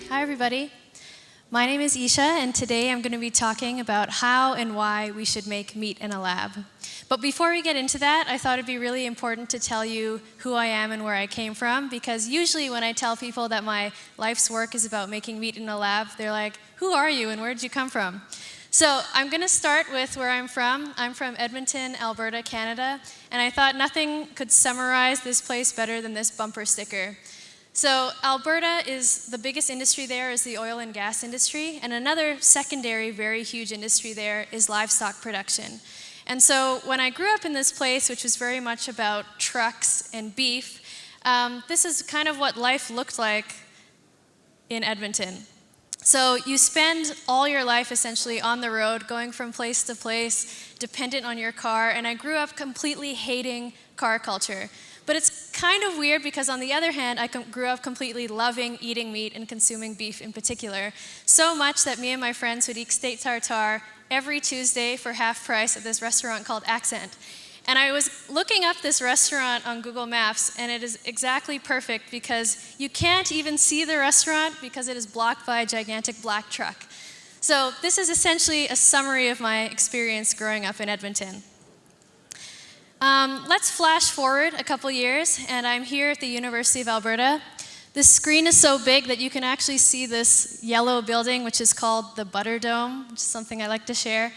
Hi, everybody. My name is Isha, and today I'm going to be talking about how and why we should make meat in a lab. But before we get into that, I thought it'd be really important to tell you who I am and where I came from, because usually when I tell people that my life's work is about making meat in a lab, they're like, who are you and where did you come from? So I'm going to start with where I'm from. I'm from Edmonton, Alberta, Canada, and I thought nothing could summarize this place better than this bumper sticker. So Alberta is, the biggest industry there is the oil and gas industry, and another secondary, very huge industry there is livestock production. And so when I grew up in this place, which was very much about trucks and beef, this is kind of what life looked like in Edmonton. So you spend all your life essentially on the road, going from place to place, dependent on your car, and I grew up completely hating car culture. But it's kind of weird because on the other hand, I grew up completely loving eating meat and consuming beef in particular. So much that me and my friends would eat steak tartare every Tuesday for half price at this restaurant called Accent. And I was looking up this restaurant on Google Maps, and it is exactly perfect because you can't even see the restaurant because it is blocked by a gigantic black truck. So this is essentially a summary of my experience growing up in Edmonton. Let's flash forward a couple years, and I'm here at the University of Alberta. This screen is so big that you can actually see this yellow building, which is called the Butter Dome, which is something I like to share.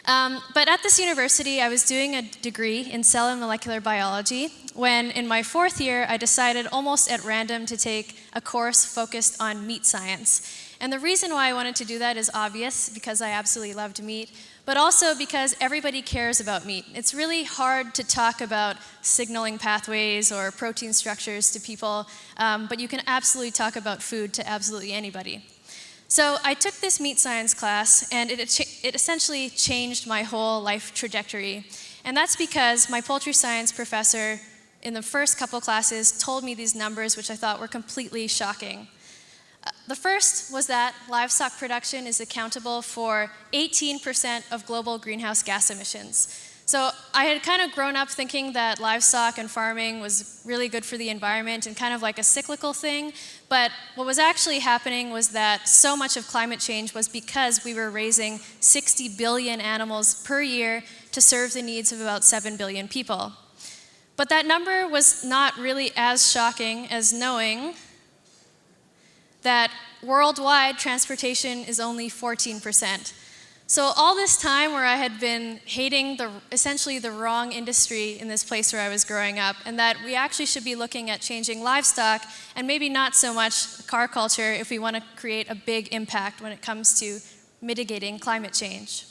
But at this university, I was doing a degree in cell and molecular biology when, in my fourth year, I decided almost at random to take a course focused on meat science. And the reason why I wanted to do that is obvious, because I absolutely loved meat, but also because everybody cares about meat. It's really hard to talk about signaling pathways or protein structures to people, but you can absolutely talk about food to absolutely anybody. So I took this meat science class, and it essentially changed my whole life trajectory. And that's because my poultry science professor in the first couple classes told me these numbers, which I thought were completely shocking. The first was that livestock production is accountable for 18% of global greenhouse gas emissions. So I had kind of grown up thinking that livestock and farming was really good for the environment and kind of like a cyclical thing, but what was actually happening was that so much of climate change was because we were raising 60 billion animals per year to serve the needs of about 7 billion people. But that number was not really as shocking as knowing that worldwide transportation is only 14%. So all this time where I had been hating essentially the wrong industry in this place where I was growing up, and that we actually should be looking at changing livestock and maybe not so much car culture if we want to create a big impact when it comes to mitigating climate change.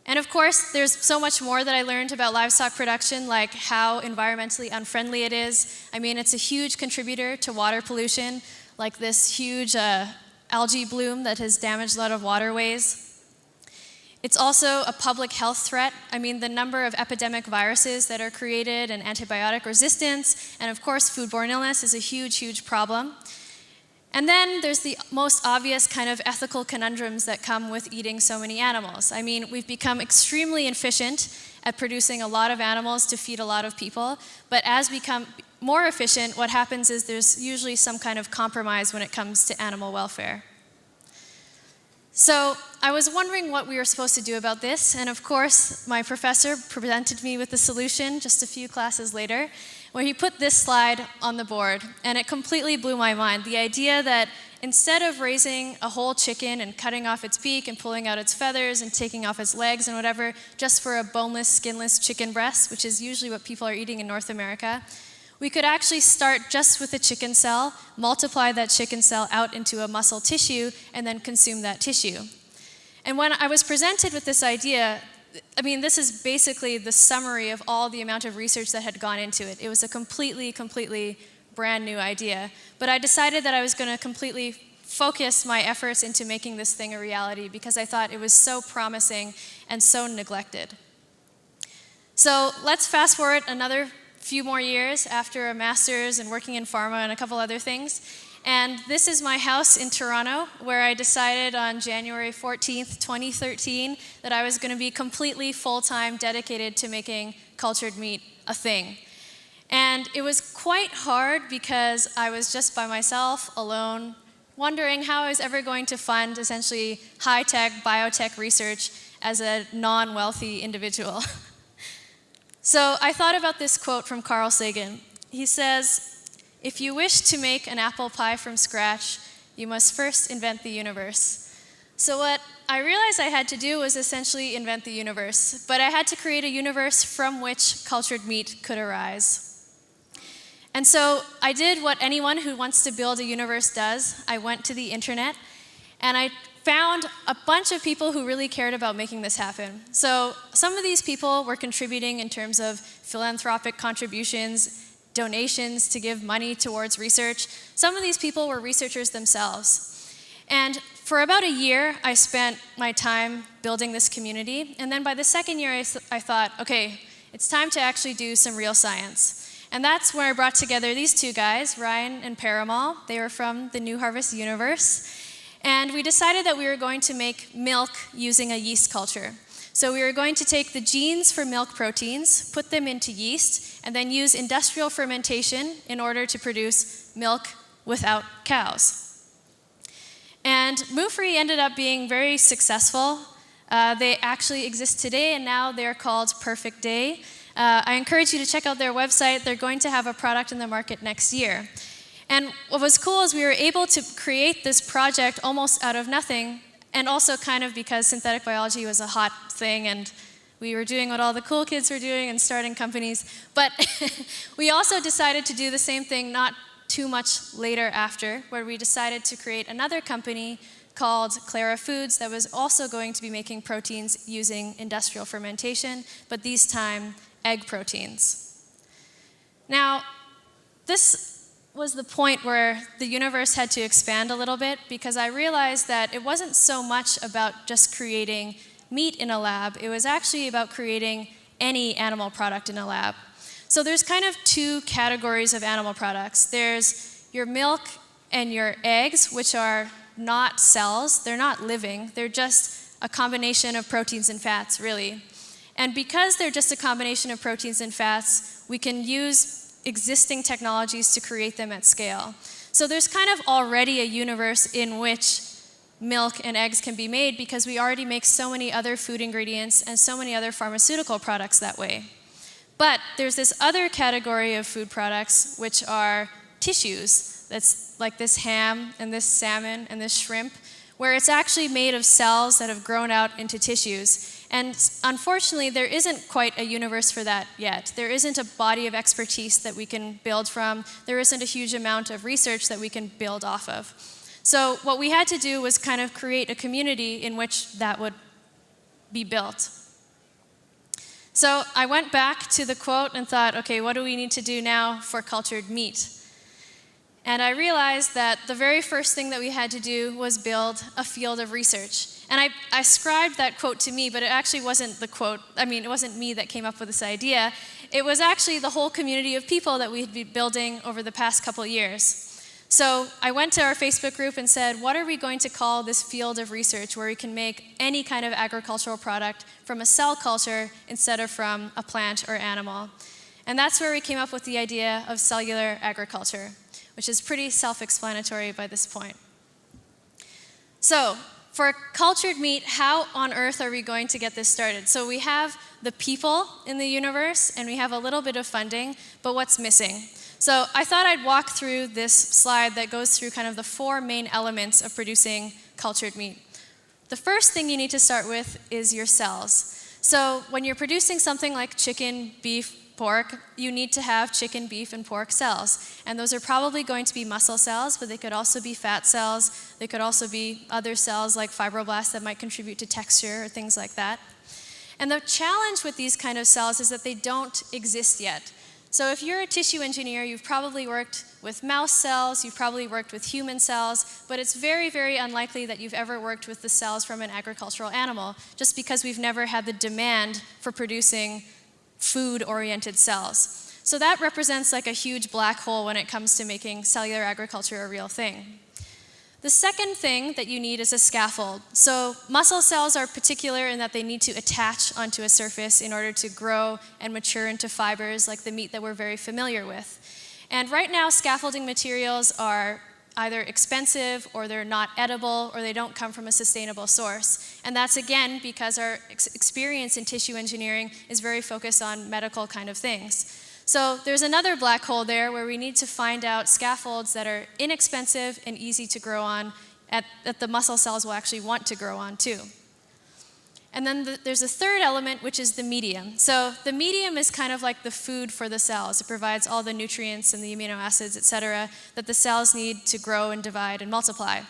And of course, there's so much more that I learned about livestock production, like how environmentally unfriendly it is. I mean, it's a huge contributor to water pollution, like this huge algae bloom that has damaged a lot of waterways. It's also a public health threat. I mean, the number of epidemic viruses that are created and antibiotic resistance, and of course, foodborne illness is a huge, huge problem. And then there's the most obvious kind of ethical conundrums that come with eating so many animals. I mean, we've become extremely efficient at producing a lot of animals to feed a lot of people, but as we become more efficient, what happens is there's usually some kind of compromise when it comes to animal welfare. So I was wondering what we were supposed to do about this, and of course, my professor presented me with the solution just a few classes later, where he put this slide on the board, and it completely blew my mind. The idea that instead of raising a whole chicken and cutting off its beak and pulling out its feathers and taking off its legs and whatever, just for a boneless, skinless chicken breast, which is usually what people are eating in North America, we could actually start just with a chicken cell, multiply that chicken cell out into a muscle tissue, and then consume that tissue. And when I was presented with this idea, I mean, this is basically the summary of all the amount of research that had gone into it. It was a completely brand new idea. But I decided that I was going to completely focus my efforts into making this thing a reality because I thought it was so promising and so neglected. So let's fast forward another few more years after a master's and working in pharma and a couple other things. And this is my house in Toronto, where I decided on January 14th, 2013, that I was going to be completely full-time dedicated to making cultured meat a thing. And it was quite hard because I was just by myself, alone, wondering how I was ever going to fund essentially high-tech, biotech research as a non-wealthy individual. So I thought about this quote from Carl Sagan. He says, "If you wish to make an apple pie from scratch, you must first invent the universe." So what I realized I had to do was essentially invent the universe, but I had to create a universe from which cultured meat could arise. And so I did what anyone who wants to build a universe does. I went to the internet, and I found a bunch of people who really cared about making this happen. So some of these people were contributing in terms of philanthropic contributions, donations to give money towards research. Some of these people were researchers themselves. And for about a year, I spent my time building this community. And then by the second year, I thought, okay, it's time to actually do some real science. And that's where I brought together these two guys, Ryan and Parimal. They were from the New Harvest universe. And we decided that we were going to make milk using a yeast culture. So we were going to take the genes for milk proteins, put them into yeast, and then use industrial fermentation in order to produce milk without cows. And Muufri ended up being very successful. They actually exist today, and now they're called Perfect Day. I encourage you to check out their website. They're going to have a product in the market next year. And what was cool is we were able to create this project almost out of nothing, and also kind of because synthetic biology was a hot thing, and we were doing what all the cool kids were doing and starting companies. But we also decided to do the same thing not too much later after, where we decided to create another company called Clara Foods that was also going to be making proteins using industrial fermentation, but this time egg proteins. Now, this was the point where the universe had to expand a little bit, because I realized that it wasn't so much about just creating meat in a lab, it was actually about creating any animal product in a lab. So there's kind of two categories of animal products. There's your milk and your eggs, which are not cells, they're not living, they're just a combination of proteins and fats, really. And because they're just a combination of proteins and fats, we can use existing technologies to create them at scale. So there's kind of already a universe in which milk and eggs can be made, because we already make so many other food ingredients and so many other pharmaceutical products that way. But there's this other category of food products, which are tissues. That's like this ham and this salmon and this shrimp, where it's actually made of cells that have grown out into tissues. And unfortunately, there isn't quite a universe for that yet. There isn't a body of expertise that we can build from. There isn't a huge amount of research that we can build off of. So what we had to do was kind of create a community in which that would be built. So I went back to the quote and thought, okay, what do we need to do now for cultured meat? And I realized that the very first thing that we had to do was build a field of research. And I ascribed that quote to me, but it actually wasn't the quote. I mean, it wasn't me that came up with this idea. It was actually the whole community of people that we had been building over the past couple of years. So I went to our Facebook group and said, what are we going to call this field of research where we can make any kind of agricultural product from a cell culture instead of from a plant or animal? And that's where we came up with the idea of cellular agriculture, which is pretty self-explanatory by this point. So, for cultured meat, how on earth are we going to get this started? So we have the people in the universe, and we have a little bit of funding, but what's missing? So I thought I'd walk through this slide that goes through kind of the four main elements of producing cultured meat. The first thing you need to start with is your cells. So when you're producing something like chicken, beef, pork, you need to have chicken, beef, and pork cells. And those are probably going to be muscle cells, but they could also be fat cells. They could also be other cells like fibroblasts that might contribute to texture or things like that. And the challenge with these kind of cells is that they don't exist yet. So if you're a tissue engineer, you've probably worked with mouse cells, you've probably worked with human cells, but it's very, very unlikely that you've ever worked with the cells from an agricultural animal, just because we've never had the demand for producing food-oriented cells. So that represents like a huge black hole when it comes to making cellular agriculture a real thing. The second thing that you need is a scaffold. So muscle cells are particular in that they need to attach onto a surface in order to grow and mature into fibers like the meat that we're very familiar with. And right now, scaffolding materials are either expensive, or they're not edible, or they don't come from a sustainable source. And that's, again, because our experience in tissue engineering is very focused on medical kind of things. So there's another black hole there where we need to find out scaffolds that are inexpensive and easy to grow on, that the muscle cells will actually want to grow on too. And then there's a third element, which is the medium. So the medium is kind of like the food for the cells. It provides all the nutrients and the amino acids, et cetera, that the cells need to grow and divide and multiply.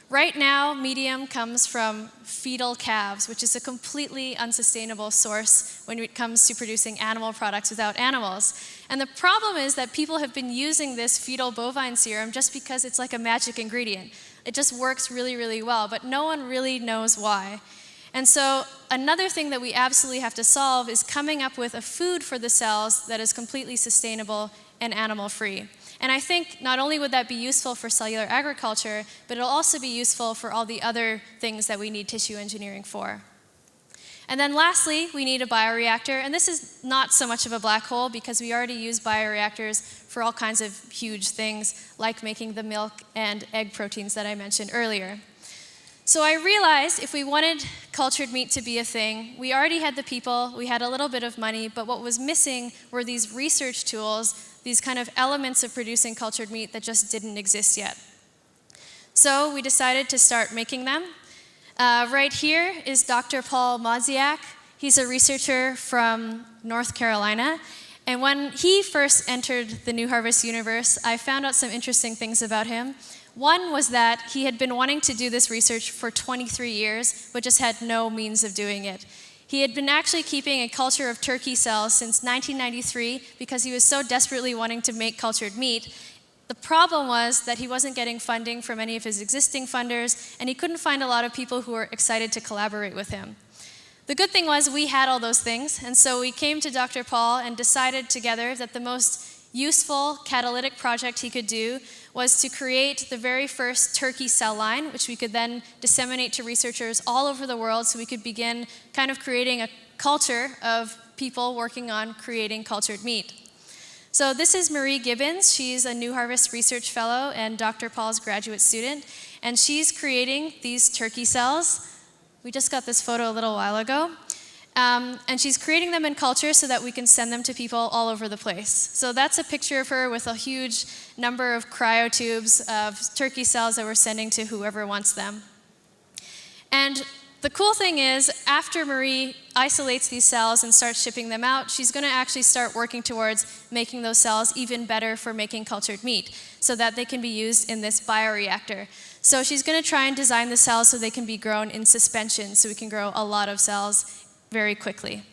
Right now, medium comes from fetal calves, which is a completely unsustainable source when it comes to producing animal products without animals. And the problem is that people have been using this fetal bovine serum just because it's like a magic ingredient. It just works really, really well, but no one really knows why. And so another thing that we absolutely have to solve is coming up with a food for the cells that is completely sustainable and animal-free. And I think not only would that be useful for cellular agriculture, but it'll also be useful for all the other things that we need tissue engineering for. And then lastly, we need a bioreactor. And this is not so much of a black hole because we already use bioreactors for all kinds of huge things, like making the milk and egg proteins that I mentioned earlier. So I realized if we wanted cultured meat to be a thing, we already had the people, we had a little bit of money, but what was missing were these research tools, these kind of elements of producing cultured meat that just didn't exist yet. So we decided to start making them. Right here is Dr. Paul Modziak. He's a researcher from North Carolina. And when he first entered the New Harvest universe, I found out some interesting things about him. One was that he had been wanting to do this research for 23 years, but just had no means of doing it. He had been actually keeping a culture of turkey cells since 1993 because he was so desperately wanting to make cultured meat. The problem was that he wasn't getting funding from any of his existing funders, and he couldn't find a lot of people who were excited to collaborate with him. The good thing was we had all those things, and so we came to Dr. Paul and decided together that the most useful catalytic project he could do was to create the very first turkey cell line, which we could then disseminate to researchers all over the world so we could begin kind of creating a culture of people working on creating cultured meat. So this is Marie Gibbons. She's a New Harvest Research Fellow and Dr. Paul's graduate student, and she's creating these turkey cells. We just got this photo a little while ago. And she's creating them in culture so that we can send them to people all over the place. So that's a picture of her with a huge number of cryotubes of turkey cells that we're sending to whoever wants them. And the cool thing is, after Marie isolates these cells and starts shipping them out, she's going to actually start working towards making those cells even better for making cultured meat so that they can be used in this bioreactor. So she's going to try and design the cells so they can be grown in suspension so we can grow a lot of cells very quickly.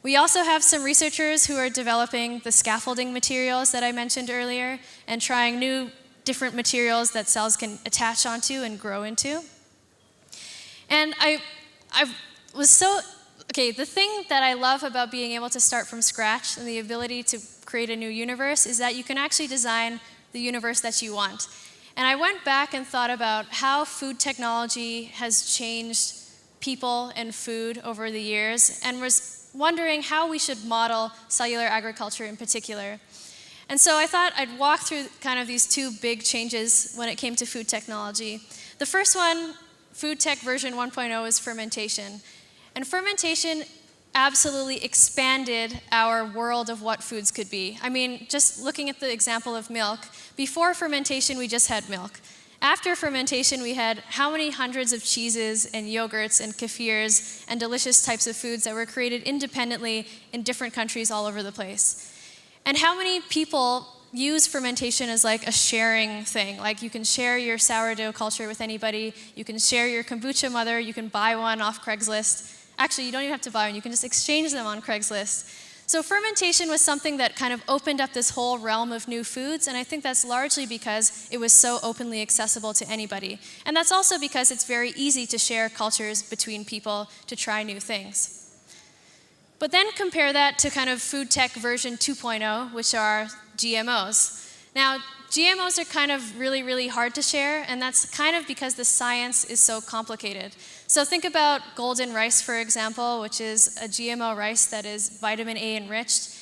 We also have some researchers who are developing the scaffolding materials that I mentioned earlier and trying new different materials that cells can attach onto and grow into. And I was so, okay, the thing that I love about being able to start from scratch and the ability to create a new universe is that you can actually design the universe that you want. And I went back and thought about how food technology has changed people and food over the years, and was wondering how we should model cellular agriculture in particular. And so I thought I'd walk through kind of these two big changes when it came to food technology. The first one, food tech version 1.0, is fermentation. And fermentation absolutely expanded our world of what foods could be. I mean, just looking at the example of milk, before fermentation we just had milk. After fermentation, we had how many hundreds of cheeses and yogurts and kefirs and delicious types of foods that were created independently in different countries all over the place. And how many people use fermentation as like a sharing thing. Like you can share your sourdough culture with anybody, you can share your kombucha mother, you can buy one off Craigslist. Actually, you don't even have to buy one, you can just exchange them on Craigslist. So fermentation was something that kind of opened up this whole realm of new foods, and I think that's largely because it was so openly accessible to anybody. And that's also because it's very easy to share cultures between people to try new things. But then compare that to kind of food tech version 2.0, which are GMOs. Now, GMOs are kind of really, really hard to share, and that's kind of because the science is so complicated. So think about golden rice, for example, which is a GMO rice that is vitamin A enriched.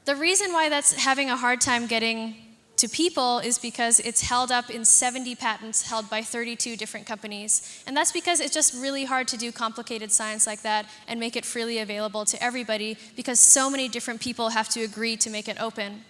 The reason why that's having a hard time getting to people is because it's held up in 70 patents held by 32 different companies. And that's because it's just really hard to do complicated science like that and make it freely available to everybody because so many different people have to agree to make it open.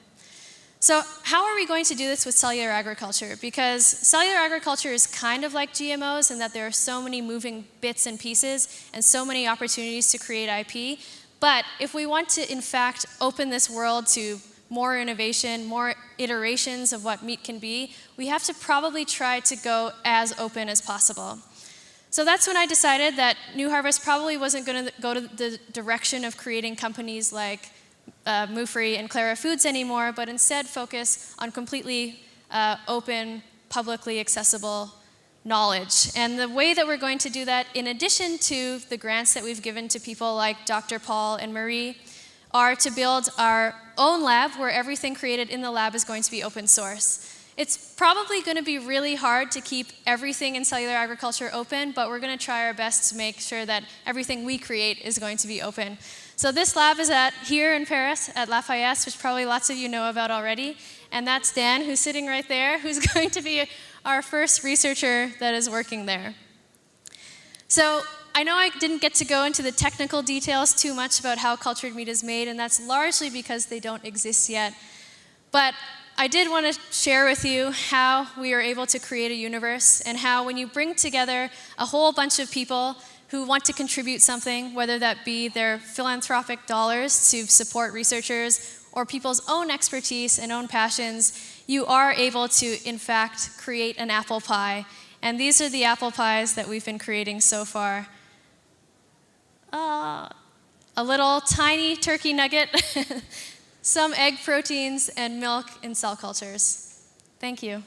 So how are we going to do this with cellular agriculture? Because cellular agriculture is kind of like GMOs in that there are so many moving bits and pieces and so many opportunities to create IP. But if we want to, in fact, open this world to more innovation, more iterations of what meat can be, we have to probably try to go as open as possible. So that's when I decided that New Harvest probably wasn't going to go to the direction of creating companies like Muufri and Clara Foods anymore, but instead focus on completely open, publicly accessible knowledge. And the way that we're going to do that, in addition to the grants that we've given to people like Dr. Paul and Marie, are to build our own lab where everything created in the lab is going to be open source. It's probably going to be really hard to keep everything in cellular agriculture open, but we're going to try our best to make sure that everything we create is going to be open. So this lab is here in Paris at Lafayette, which probably lots of you know about already. And that's Dan, who's sitting right there, who's going to be our first researcher that is working there. So I know I didn't get to go into the technical details too much about how cultured meat is made, and that's largely because they don't exist yet. But I did want to share with you how we are able to create a universe and how when you bring together a whole bunch of people who want to contribute something, whether that be their philanthropic dollars to support researchers or people's own expertise and own passions, you are able to, in fact, create an apple pie. And these are the apple pies that we've been creating so far. A little tiny turkey nugget, some egg proteins, and milk in cell cultures. Thank you.